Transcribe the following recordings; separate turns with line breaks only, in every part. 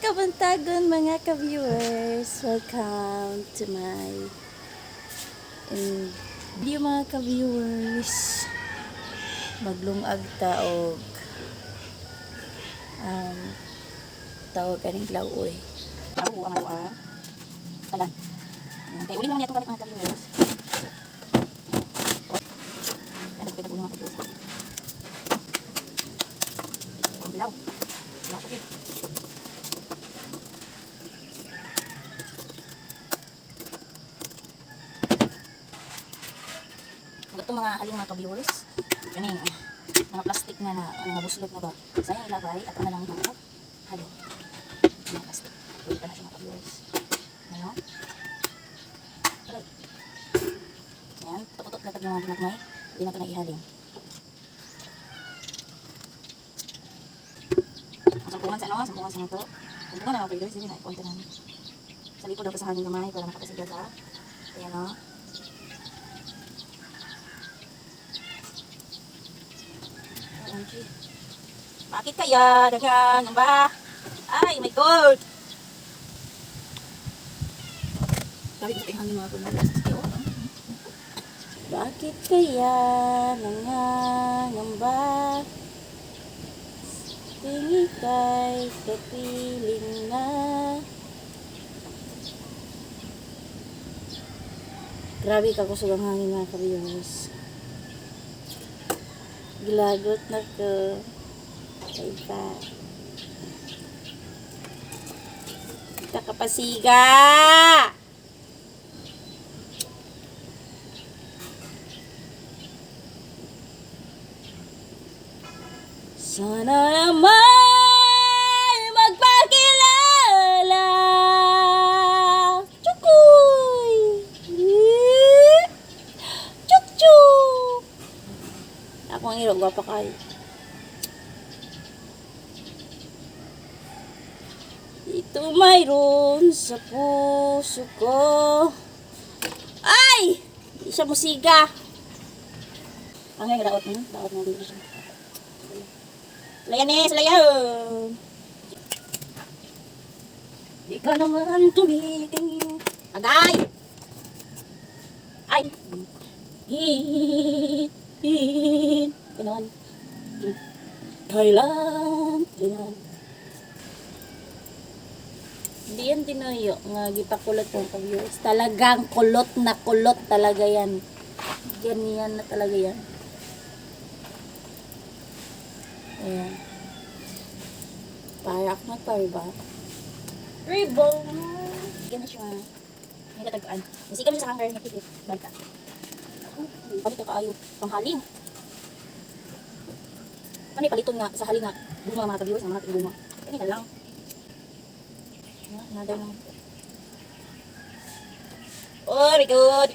kabantagon mga ka-viewers. Welcome to my video mga ka-viewers. Maglungag taog taog kaning laoy. Ako ang awa. Talan. Kaya uli naman itong mga ka-viewers. Ano kita mga ka-viewers. Ang bilaw. Bilaw sakit. Ito mga aling mga ka-viewers. Kaning mga plastic na mga buslot na ba. Sayang ilagay at ano lang ito. Halo. Mga plastic. Ulit na siya mga ka-viewers. Ano? Aray. Ayan. Tututot na taglang mga ginagmay. Hindi na ito na ihaling. Sampungan sa ano? Sampungan sa ito. Sampungan na mga ka-viewers. Hindi na ipunta namin. Sa likod daw sa hangin gamay para makapasiga sa. Ayan o. Bakit kaya? Dagan, ano ba? Ay, my God! Sabi ko hangin mga kumalas. Bakit kaya nangangamba? Tingin kay kapiling na. Grabe ka kusog ang hangin mga ka-viewers. Gilagot na ko. Kaiba. Kita kapasiga! Sana naman magpakilala. Chukoy! Chuk-chuk! Ako ang iro, gwapa kayo. Ito mayroon sa puso ko. Ay! Hindi siya musiga. Ang ngayon, daot mo. Daot mo dito siya. Layan eh, layan. Di ka naman tumitingin. Agay! Ay! Hihihihin. Ganon. Kailan? Ganon. Hindi yan tinoyo. Nga gipakulot ng ka-viewers. Talagang kulot na kulot talaga yan. Ganyan na talaga yan. Ayan. Parak na tayo ba? Ribbon! Ganyan siya. May katagaan. Nasikan mo sa hanger na kikit. Banta. Palit ka kaayo. Panghaling. Ano paliton nga sa haling nga. Bunga mga ka-viewers. Ang mga tingguma. Ganyan na lang. Another lang. Oh, very good.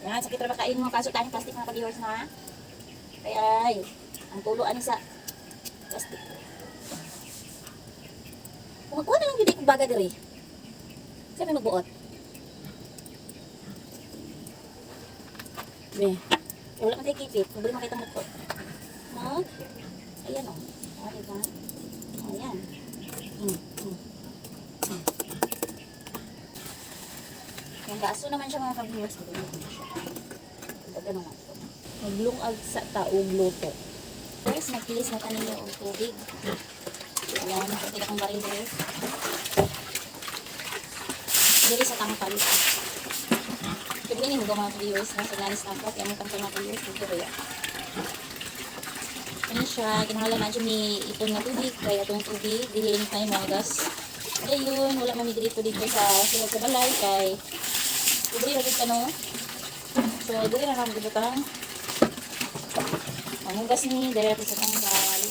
Yan, sakit na makain mo. Kaso tayong plastic mga ka-viewers na. Kaya ay, ang tuluan sa plastic. Kung magkuha na lang yun kong baga diri. Saan may magbuot? Be. Wala man tayo kipit. Kung bali makita mo ito. No? Ayan o. O, diba? O, ayan. Yung gaso naman siya mga ka-viewers. Ganun nga ito. Maglungag sa taog luto. Guys, nagkilis na tanin yung tubig. Ayan, nakapit akong baril dito. Dito sa tangkal. Pwede ganyan mo mga viewers na sa lanis na ako. Kaya may tangkal mga viewers. Dito ba yan? Ano siya, kinahalan na dyan may ipon na tubig. Kaya itong tubig, dihilin na yung mga gas. Kaya yun, wala mamidrito dito sa silag sa balay. Kaya, libre na dito no. So, dito na naman dibutang. Ang gas ni, dahil sa tangkal.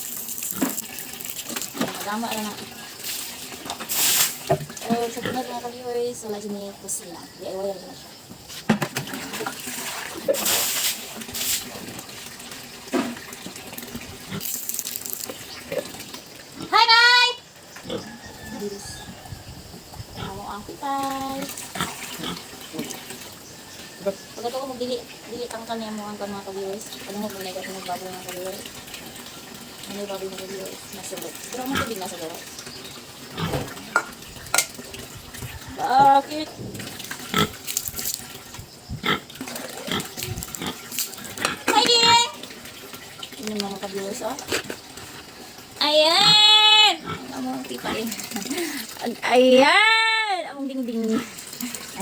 Magama na na. So, sa tunod mga ka-viewers, wala dyan may kusina. DIY na siya. Hi, bye! Amo ang pitay. Pagkat ako magdili tangkal niya mo ang mga ka-viewers. Pag mo magdili ka sa magbago mga ka-viewers. Ano yung baboy mga viewers? Nasulot. Pero ang matubig nasa gawas. Bakit? Heidi! Yun yung mga ka-viewers, oh. Ayan! Among tipa rin. Ayan! Among ding-ding.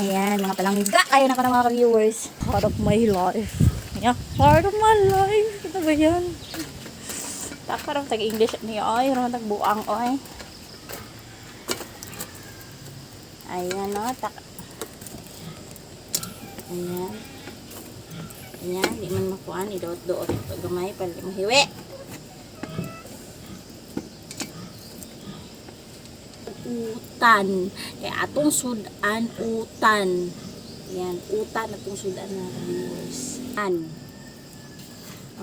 Ayan, mga palangga. Kaya na ko ng mga ka-viewers. Part of my life. Yeah, part of my life. Ito ba yan? Parang tag-English niya. Ay, parang tag-buang. Ay. Ayan, no. Ayan. Ayan, di man makuhaan. Idoot-doot. Pag-gamay, pala mahiwi. Utan. Kaya atong sudan, utan. Ayan, utan atong sudan mga ka-viewers.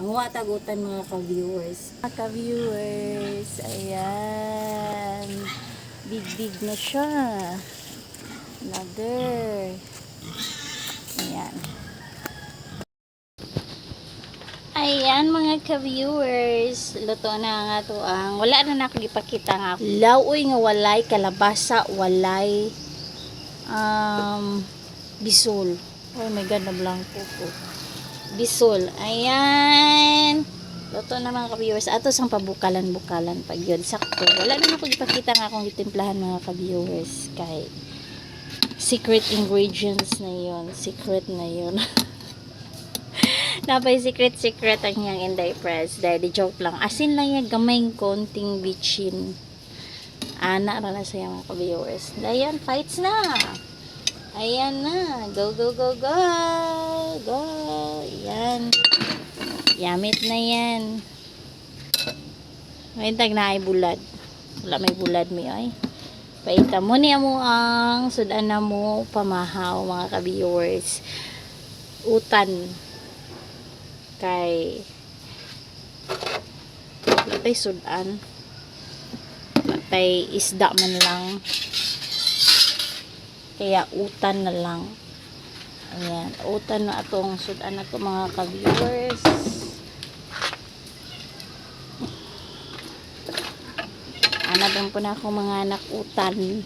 Ang watagutan mga ka-viewers. Mga ka-viewers, ayan. Big na siya. Another. Ayan. Ayan mga ka-viewers. Luto na nga to ang. Wala na nakagipakita nga. Lauoy nga walay kalabasa, walay bisol. Oh my god, nablangko ko. Bisol. Ayan. Luto na mga ka-viewers. Ato sang pabukalan-bukalan pag yun. Sakto. Wala na ako ipakita nga akong itimplahan mga ka-viewers. Kay secret ingredients na yun. Secret na yun. Napay secret ang yang Inday Press. Dahil joke lang. Asin lang yung gamay konting bitchin. Ana na siya mga ka-viewers. Dayan, fights na. Ayan na. Go, go, go, go. Go. Ayan. Yamit na yan. Ngayon tag na ay bulad. Wala may bulad mi ay. Paita mo niya mo ang sudan na mo pamahaw mga ka-viewers. Utan. Kay latay sudan. Latay isda man lang. Kaya utan na lang. Ayan. Utan na atong sudan na to mga ka-viewers. Anabang po na akong mga anak utan.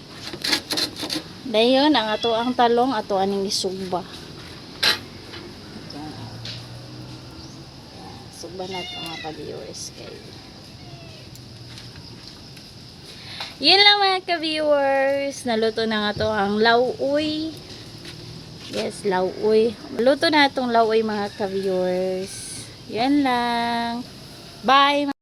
Dayon, ang ato ang talong, ato aning isugba. Sugba na ito mga ka-viewers. Yun lang mga ka-viewers. Naluto na nga to ang lauoy. Yes, lauoy. Luto na itong lauoy mga ka-viewers. Yan lang. Bye!